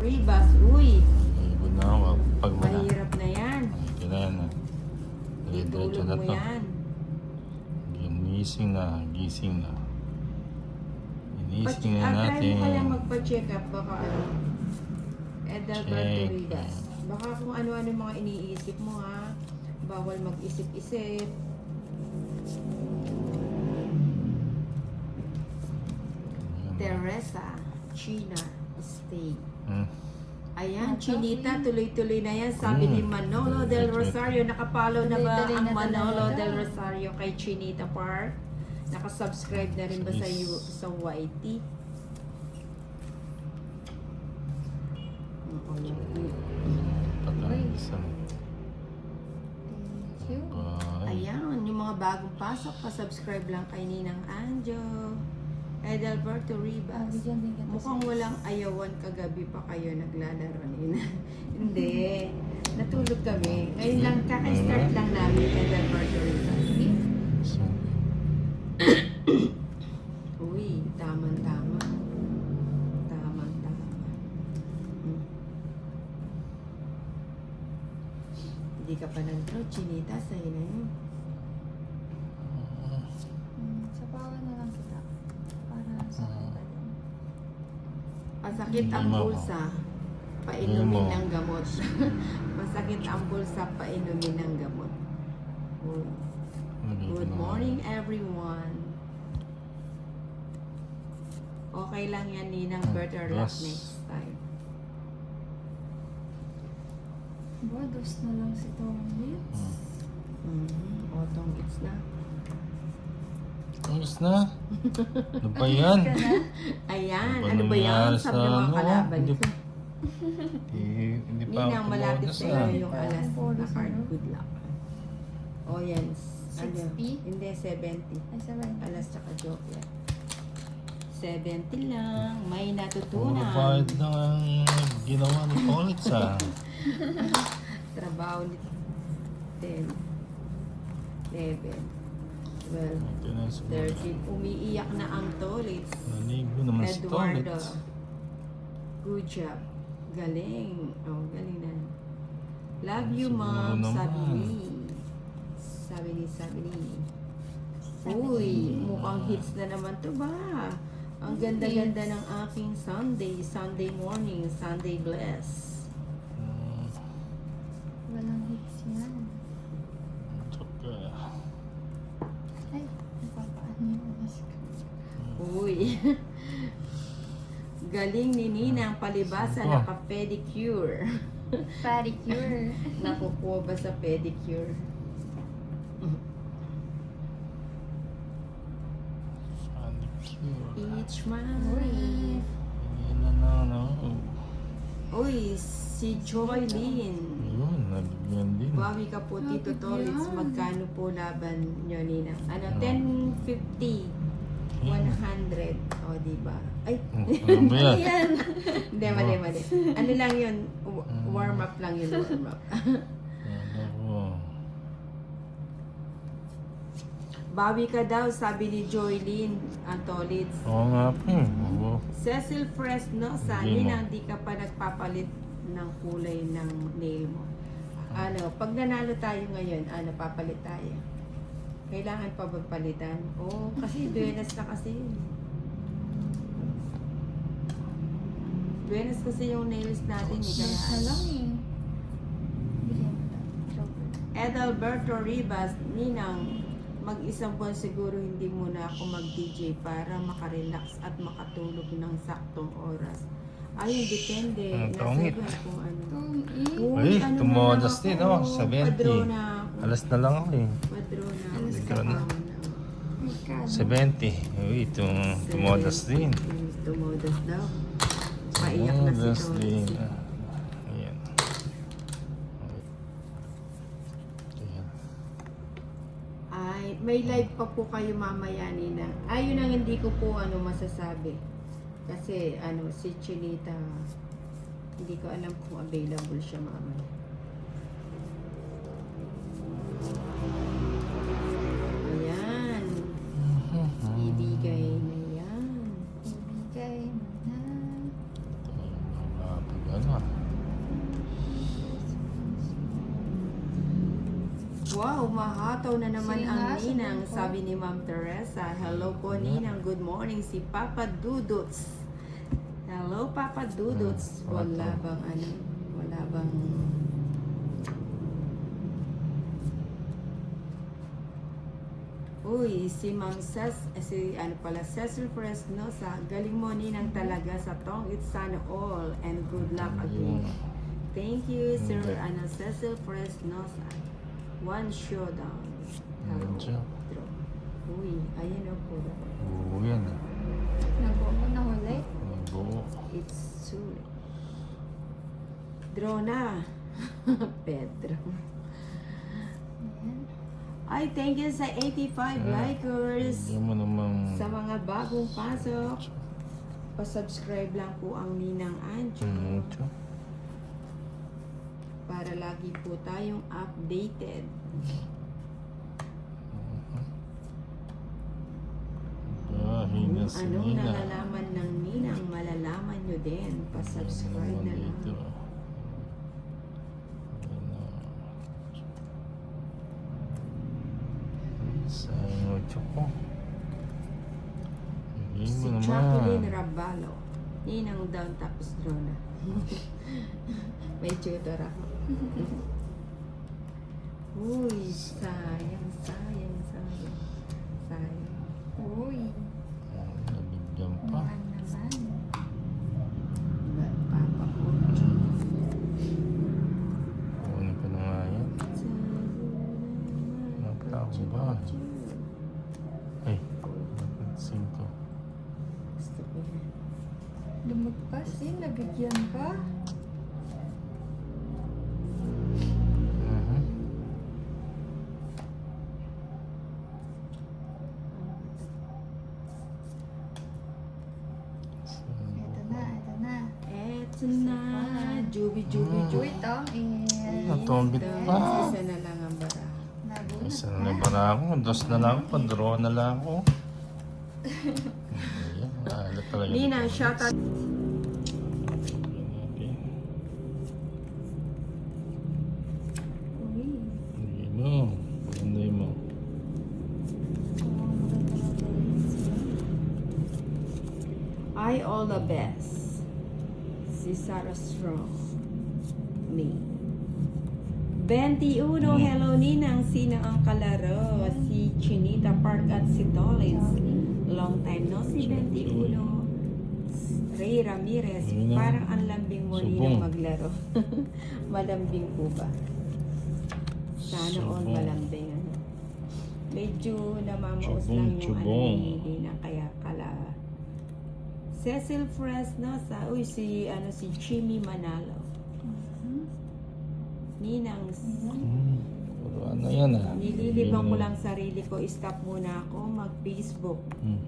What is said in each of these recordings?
Ribas, uy, Ibon na ako pag wala. mahirap na yan. Ito na yan. Diretso Itulog na mo to. yan. Gising na. Gising na. Inising na Try natin. mo kaya magpa-check up, baka ano. Edalberto Check. Ribas. Baka kung ano-ano mga iniisip mo ha. Bawal mag-isip-isip. Teresa, China, stay. Ayan, Chinita, tuloy-tuloy na yan. Sabi ni Manolo del Rosario, nakapollow na ba Tuloy-tuloy ang na Manolo talaga. del Rosario kay Chinita Park? Nakasubscribe na rin ba sa sa YT? Oo, Patay isang. Thank you. ayan, yung mga bagong pasok, pa-subscribe lang kay Ninang Anjo. Edalberto Ribas. Bigyan din kita Mukhang sa- walang ayawan kagabi pa kayo naglalaro nina. Hindi. Natulog kami. Ngayon lang, kaka-start lang namin Edalberto Ribas. Uy, tama-tama. Tama-tama. Hindi ka pa nag-draw, Chinita, sa'yo na yun. Sa pawa na lang kita. Para sa kita din. Masakit ang Hindi mo. bulsa, Hindi painumin mo. ng gamot. Masakit ang bulsa, painumin ng gamot. Uy. Good morning, everyone. Okay lang yan, Ninang. Better luck Yes. next time. Dos na lang si Tomits. Otong gits na. Tapos na. Ano ba yan? Ka na? Ayan, Ano ano ba yan? nangyari Sabi sa ng mga ano? kalaban Hindi- ko. Hindi pa Ninang, malapit pumunta sa iyo yung Hindi pa alas ang polo na card. sa'yo. Good luck. O yan. Ano? 60? Hindi, 70. Ay, sabay. Alas tsaka joke yan. 70 lang. May Puro natutunan. bayad lang ang ginawa ni Paulitz ah. Trabaho ni 10, 11, 12, Ito na sa 13. Umiiyak na ang Tolits. Naligo naman si Eduardo. Paulitz. Good job. Galing. Oh, galing na. Love you, Siguro mom. naman. Sabi ni. Uy, mukhang hits na naman to ba? Ang ganda-ganda ng aking Sunday morning, Sunday bless. Walang hits yan. Tsaka, Ay, napapaano yung mask. Uy. Galing ni Ninang palibasa Oh. naka-pedicure. Pedicure. Nakukuha ba sa pedicure? funny cure. Each man. Uy. Yan na no. Uy, si Joy Lynn. Yun, nabigyan din. Bawi ka po, Tito Tolitz. Magkano po laban nyo, Ninang? Ano, 1050. 100. O, diba? Ay, Ano ba yan? yan. Hindi, mali. Ano lang yun? Warm up lang yun, warm up. Ano ko? Bawi ka daw, sabi ni Joylyn Antolitz. Oo nga po. Oo. Cecil Fresnosa, Hindi mo. Ninang, di ka pa nagpapalit ng kulay ng nail mo. Ano, pag nanalo tayo ngayon, ano, papalit tayo. Kailangan pa ba palitan? Oo, kasi Duenas na kasi yun. Duenas kasi yung nails natin, eh, kaya Na lang eh. Bigyan mo lang. Joker. Edalberto Ribas, Ninang, mag-isang buwan siguro hindi muna ako mag-DJ para makarelax at makatulog ng saktong oras. Ayun, depende. Ang Nasa tongit. iba kung ano. Tomits. Uy, Ay, ano tumodas na din, ako? oh, 70. Padro na ako. Alas na lang ako eh. Padro na ako. Alas ka na. Magkano? 70. Uy, tumodas din. Tumodas daw. Paiyak na si Tumodas din. Tolitz. Ayan. Ayan. Ay, may live pa po kayo mamaya, Nina. Ayun ang hindi ko po masasabi. Kasi si Chinita, hindi ko alam kung available siya mamaya. Ayan. Ibigay na yan. Ibigay mo na. Ito yung mga wow, mahataw na naman Sige ang nga, ninang, sabihin ko. sabi ni Ma'am Teresa. Hello po, ninang. Good morning, si Papa Dudots. Hello, Papa Dudots. Wala bang ano? Wala bang... Uy, si Ma'am si ano pala, Cecil Fresnosa. Galing mo, ninang talaga sa tong. It's sana all. And good luck again. Thank you, Sir Cecil Fresnosa. One showdown. Hello. Medyo. Uy, ayan o po. Oo, yan. Nabuo na huli. Buo. It's sulit. Draw na. Pedro. Ayan. Ay, thank you sa 85 likers. Hindi mo namang... Sa mga bagong pasok, pa-subscribe lang po ang Ninang Anjo. Medyo. Para lagi po tayong updated. Hina si Anong Nina. nalalaman ng Ninang, malalaman nyo din. Pa-subscribe na lang. Dito. Sayang o tsoko. Hindi Si mo Jacqueline naman. Rabalo. Ninang down tapos draw na. May tutor ako. Uy, sayang, sayang, sayang. Sayang. Uy. Nabigyan pa. Mahal naman. Ba't papa ko? Kunin ko na nga yan. Napatao ba? Ay, napansin ko. Gusto ko yan. Lumagpas eh. Nabigyan ka. Mhm. Ito na, ito na. Eto na. Jubi, jubi, jubi. Uy, tong in. Natombit pa. Isa na lang ang bara. Nabunot Isa na. na ba ako? Dos na lang. Pa-draw na lang ako. Ayan, alat talaga. Ninang, shout out. Uy. Hindi mo. Hindi mo. Oh, maganda na tayo. I all the best. Si Sarah Strong. Me. 21, hello Ninang. Sino ang kalaro? Si Chinita Park at si Tolis. Long time no si 21. Ray Ramirez. Ayun na. Parang ang lambing mo Subong. Ninang maglaro. Malambing po ba? Sana all Subong. malambing. Ano? Medyo namamaos Subong, lang yung subong. ano ni Ninang kaya kala. Cecil Fresnosa. Uy, si Jimmy Manalo. Mhm. Ninang, Puro ano yan ah. nililibang ko lang sarili ko. Stop muna ako mag-Facebook. Hmm.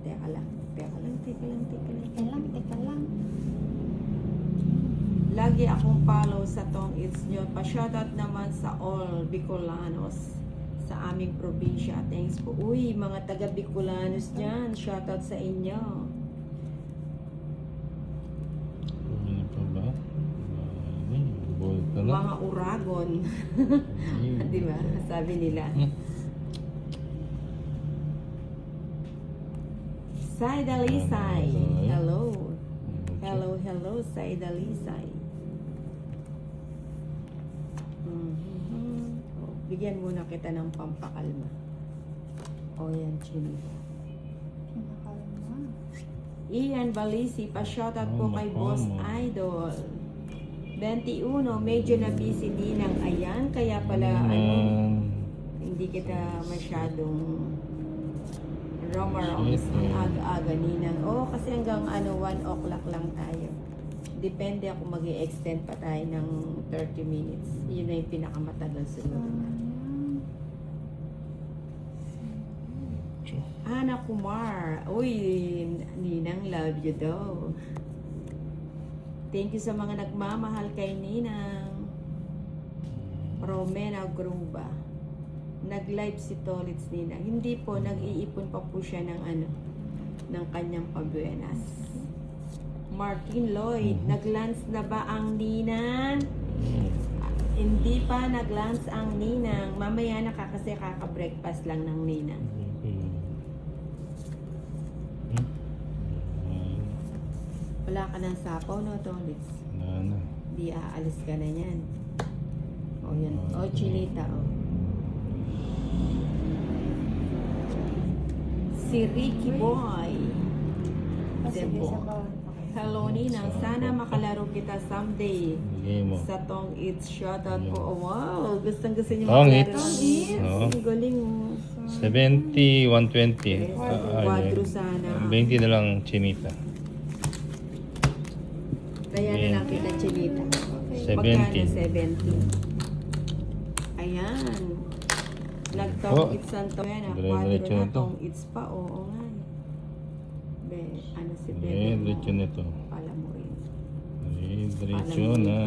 Teka lang. Teka lang, teka lang. Lagi akong follow sa Tong It's nyo. Pa-shoutout naman sa all Bicolanos sa aming probinsya. Thanks po. Uy, mga taga Bicolanos dyan. Shoutout sa inyo. Kunin pa ba? Ay, ball ka na. Mga Uragon. Ay, Di ba? Sabi nila. Saida Lisay. Hello. Hello, hello, Saida Lisay. Oh, bigyan muna kita ng pampakalma. O yan, Chini. Kinakalma. Ian Balisi, pa-shoutout po Oh, kay makamu. Boss Idol. 21, medyo na busy din ang ayan, kaya pala hindi kita masyadong romarons ang aga-aga ninang. Oo, kasi hanggang 1 o'clock lang tayo. Depende ako mag-i-extend pa tayo ng 30 minutes. Yun na yung pinakamatagal siguro. Ana Kumar. Uy, Ninang, love you daw. Thank you sa mga nagmamahal kay Ninang. Romena Gruba. Nag-live si Tolitz Ninang. Hindi po, nag-iipon pa po siya ng ng kanyang pabuenas. Martin Lloyd, nag-lunch na ba ang Ninang? Hindi pa nag-lunch ang ninang. Mamaya na kasi kaka-breakfast lang ng ninang. Wala ka ng sapaw, no, Tolits? Wala na. Di aalis ka na yan. O yan. O, chinita, o. Si Ricky Boy. O, sige, Debo. sabawan pa kayo. Hello, ninang. Sana makalaro kita someday. Bigay mo. Sa Tong Eats, shoutout po. Oh, wow, gustong-gusto niyo Tong maglaro Eats. ng Eats. Oo. Ang galing, oh. 70, 120. Quadro sana. 20 na lang chinita. Kaya na lang kita, Chinita. 70. Magkano? 70. Ayan. Nagtong Oh, Eats ang tong yan. dire-diretso Quadro na na to. Tong Eats pa. Oo nga. Be, ano si Bebe Diretso mo? nito. Pala mo rin. Diretso na.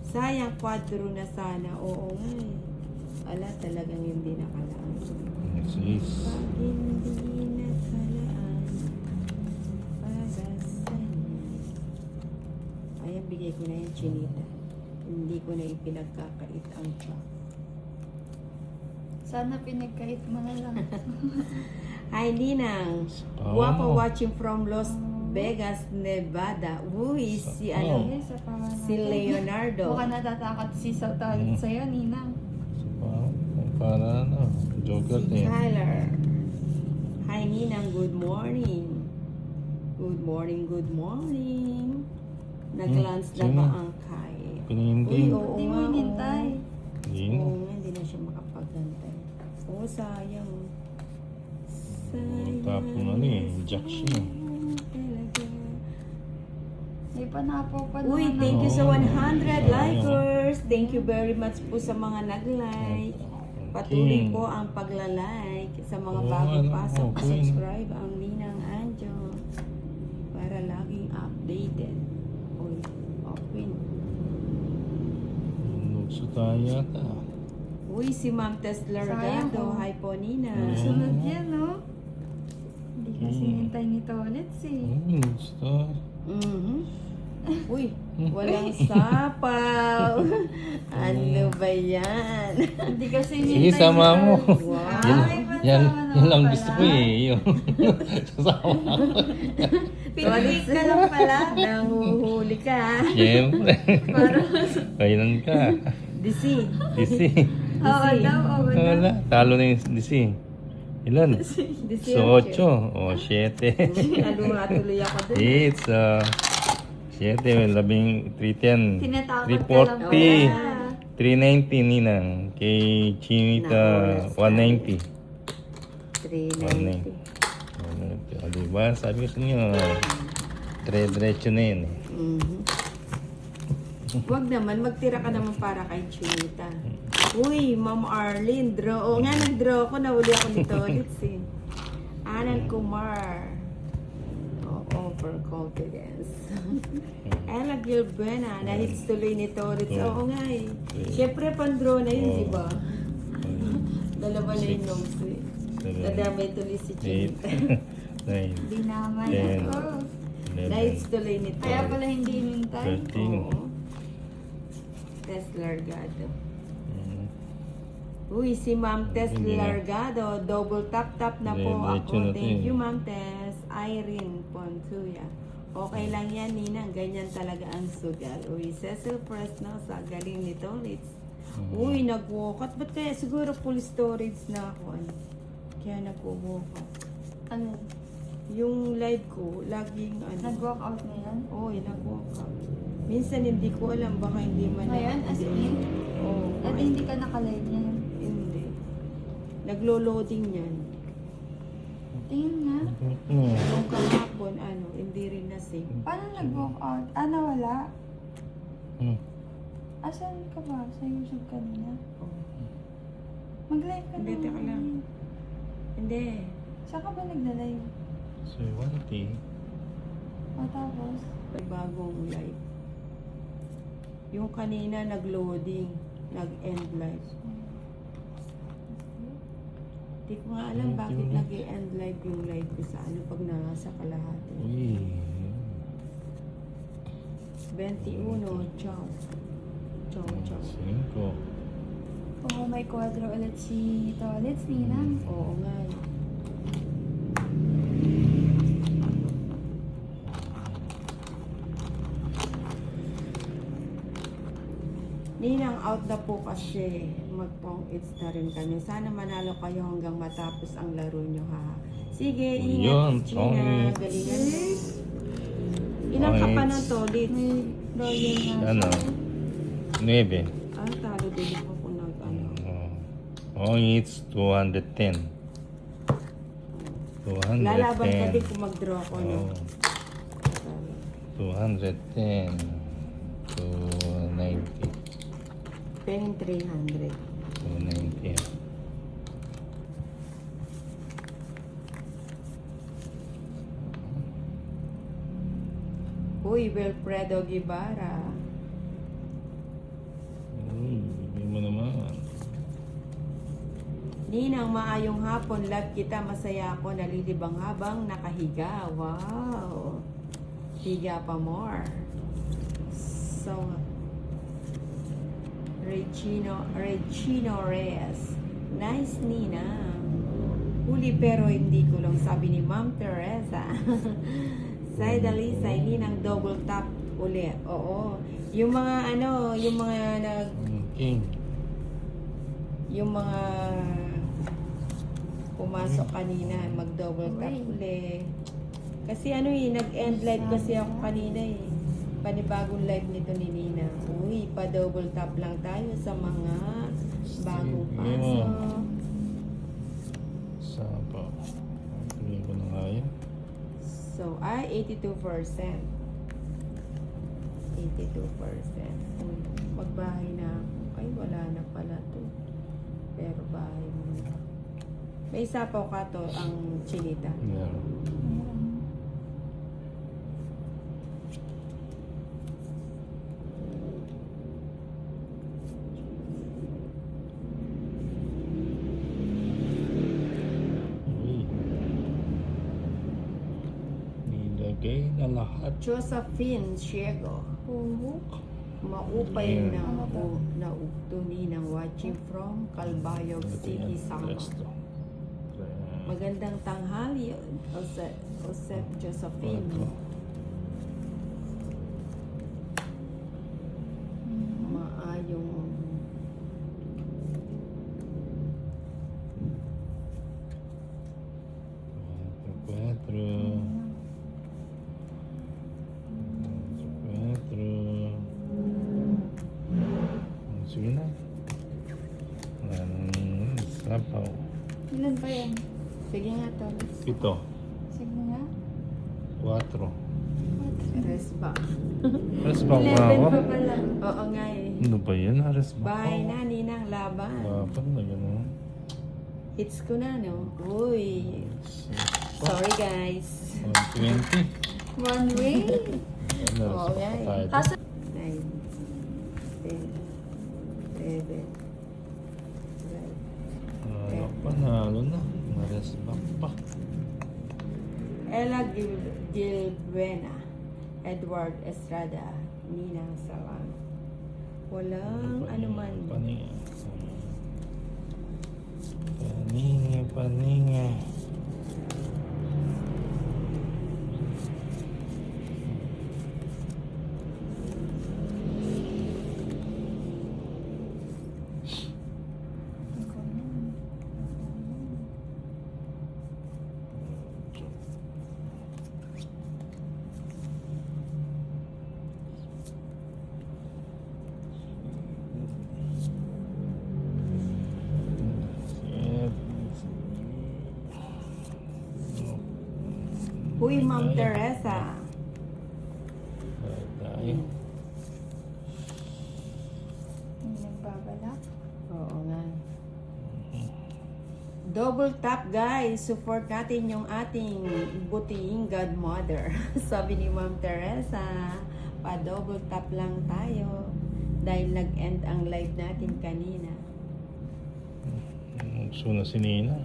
Sayang, quadro na sana. Oo nga eh. Ala, talagang hindi nakalaan. Next is Pag hindi nakalaan, para sa'yo. Ayan, bigay ko na yung chinita. Hindi ko na ipinagkakait ang chok. Sana pinagkait mo na lang. Hi, Ninang. Oh. Guwapo watching from Las Vegas, Nevada. Uy, si ano? Sige, sabawan Si natin. Leonardo. Mukhang natatakot si Sautalit sa'yo, Ninang. para ano, joker Si eh. Tyler. Hi, Ninang. Good morning. Good morning, good morning. Nag-lunch na sino? ba ang Kai? Pinindi. Uy, oo Hindi mo nga, hinintay. Hindi na. Oo nga, hindi na siya makapagantay. Oo, sayang. Sayang. Tapos ano eh, jack siya eh. Talaga. May panapaw pa Uy, naman thank you ako. sa 100 Sayang. likers. Thank you very much po sa mga nag-like. Patuloy po ang pagla-like sa mga Oo, bago ano, pasok. okay. Subscribe ang Ninang Anjo para laging updated. Uy, open. Nugso tayo yata. Uy, si Ma'am Tess Sayang, Largado. oh. Hi po, Nina. Sunod yan, no? Hindi kasi Hmm. hinintay ni Tolit eh. Gusto. Mhm. Uy, walang sapaw. Ano ba yan? Hindi kasi Sige, hinintay sama ni mo. Tolit. Wow. Ay, ba't Yan, sama yan naman lang pala? gusto ko eh. Yun. Sasama ko. Pinipilit ka lang pala. Nanguhuli ka. Siyempre. Para Kailan ka? Disi. DC. oo daw, oo daw. Wala. Talo na yung DC. Ilan? Disi. So, 8. O, 7. Lalo nga tuloy ako dun. It's 7, 310. Tinatakot ka lang 340. pala. 390 ninang. Kay Chinita, Naku, 190. 390. 190. O, diba? Sabi ko sa inyo, dire-diretso na yun eh. Mhm. Wag naman, magtira ka naman para kay Chinita. Uy, Ma'am Arlene, draw. Oo nga, nag-draw ako. Nahuli ako nito ulit eh. Anan Kumar. Oh, overconfidence. Ella Gilbena, na-hits tuloy nito ulit. Oo nga eh. Siyempre, pan-draw na yun, di ba? Dalawa na yung notes eh. Nadamay tuloy si 8, Chinita. 9, Hindi naman Ten. ako. 11, Na-hits tuloy nito. Kaya pala hindi hinintay. 13. Oo. Tess Largado. Mm. Uy, si Ma'am Tess Hindi na. Largado, double tap na po Diretso ako. na to Thank eh. you, Ma'am Tess. Irene Pontuya. Okay lang yan, Ninang. Ganyan talaga ang sugal. Uy, Cecil Fresno, sa galing nito. Uy, nag-walkout. Ba't kaya? Siguro full storage na ako. Ano? Kaya nag-walkout. Ano? Yung live ko, laging ano. Nag-walk out na yan? Oo, nag-walkout. Minsan hindi ko alam, baka hindi man. Ngayon, as in? Oo. At hindi ka nakalive niyan. Hindi. Naglo-loading yan. Tingin nga. Mm. Nung kahapon, ano, hindi rin na-save. Paano nag-walk out? Ah, nawala? Mm. Asan ka ba? Sa YouTube kanina? Oh. Mag-live ka Hindi, na. teka lang. Hindi. Saan ka ba nagla-live? So, 180. O tapos? May bagong live. Yung kanina nag-loading, nag-end live. Hindi ko nga alam bakit nag-end live yung live ko sa ano pag nasa kalahati. Uy. 21, ciao. Chong chong. 5. Oo, may kwadro ulit si Tolitz, Ninang. Oo nga. Ninang, out na po kasi magpong it's na rin kami. Sana manalo kayo hanggang matapos ang laro nyo ha. Sige, Yun, ingat Gina. Tony. Galingan mo. Ilang ka pa ng tolit? May royal na Ano? siya. 9. Ah, talo din ako kung nag-ano. It's 210. 210. Lalaban ka din kung mag-draw ko, no? Oh, 210 to 90. Penny 300. 290. Uy, Wilfredo Guevara. Uy, bigyan mo naman. Ninang, maayong hapon. Love kita. Masaya ako. Nalilibang habang nakahiga. Wow. Higa pa more. So, Regino Reyes. Nice, Ninang. Huli pero hindi kulong. Sabi ni Ma'am Teresa. Say Dalisay, Ninang double tap uli. Oo. Yung mga ano, yung mga King. yung mga pumasok kanina, mag-double tap Uy. uli. Kasi ano eh, nag-end live kasi ako kanina eh. Panibagong live nito ni Nina. Uy, pa-double tap lang tayo sa mga bagong Sige. pasok. Saan pa? Piliin ko na nga yan. So, 82%. 82%. Uy, magbahay na ako. Ay, wala na pala to. Pero bahay mo na. May sapaw ka to, ang chinita. Meron. Meron. Uy. Nilagay na lahat. Josephine Siego. Puhok. Maupay Yeah. na na ugtuni ng watching from Calbayog City, Sama. Magandang tanghali, Joseph Josephine. Maayong Sige na. Sapaw. Ilan pa yan? sige nga to. 7. Sige nga. 4. Rest ba? Aras ba 11 ako? pa pala. Oo nga eh. Ano ba yan? Aras ba Bahay ako? na, ninang laban. Dapat na gano'n. Hits ko na, no? Uy. Sorry, guys. 120. One way. Ano, Oo sa nga eh. kapatid? Kaso, 9, 10, 11, 12. Ano pa, nalo na. Aras ba pa? Ella Gilbuena, Edward Estrada, Ninang Salang. Walang anuman. Paninga. Paninga, paninga. Uy, Ma'am Teresa. Tayo. may nagbabalak. Oo nga. Double tap, guys. Support natin yung ating butiing godmother. Sabi ni Ma'am Teresa, pa-double tap lang tayo. Dahil nag-end ang live natin kanina. Gusto na si Nina.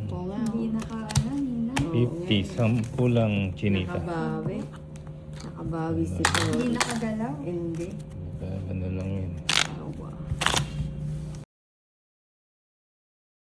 Oo nga. Hindi naka, ano, Nina. Oo nga. 50, 10 lang chinita. Nakabawi. Nakabawi si Hindi Tori. nakagalaw. Hindi. Ano lang